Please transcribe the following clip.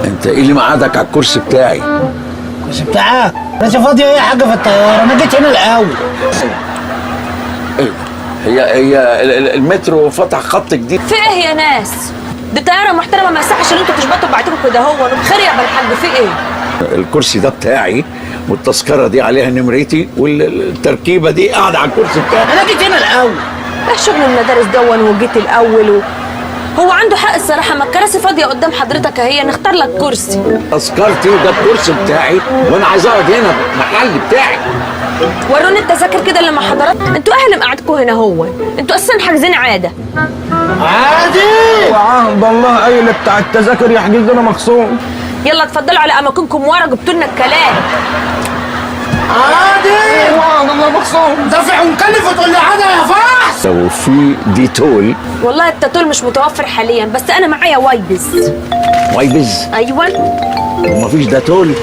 انت ايه اللي مقعدك على الكرسي بتاعي؟ الكرسي بتاعك؟ راسي فاضيه ايه يا حاجه في الطياره؟ انا جيت هنا الاول. هي المترو فتح خط جديد. في ايه يا ناس؟ دي طياره محترمه، ما يصحش ان انتوا تشبطوا بعضكم كده. هو خير يا بالحاج، في ايه؟ الكرسي ده بتاعي والتذكره دي عليها نمرتي والتركيبه دي قاعده على الكرسي بتاعي. انا جيت هنا الاول. ايه شغل المدارس دون وجيت الاول هو عنده حق الصراحه، ما الكراسي فاضيه قدام حضرتك اهي، نختار لك كرسي. تذكرتي وده الكرسي بتاعي وانا عايز اقعد هنا المحل بتاعي. وروني التذاكر كده اللي مع حضرتك. انتوا اهل مقعدكم هنا، هو انتوا اساسا حاجزين عاده. عادي وعهد الله قايل بتاع التذاكر يحجز لنا مخصوم. يلا اتفضلوا على اماكنكم ورا، جبتوا لنا الكلام. عادي وعهد الله مخصوم. دافع ومكلف وتقول لي عادي يا فحص. لو في ديتول. والله التاتول مش متوفر حاليا، بس انا معايا وايبز. وايبز؟ ايوه. ومفيش ديتول؟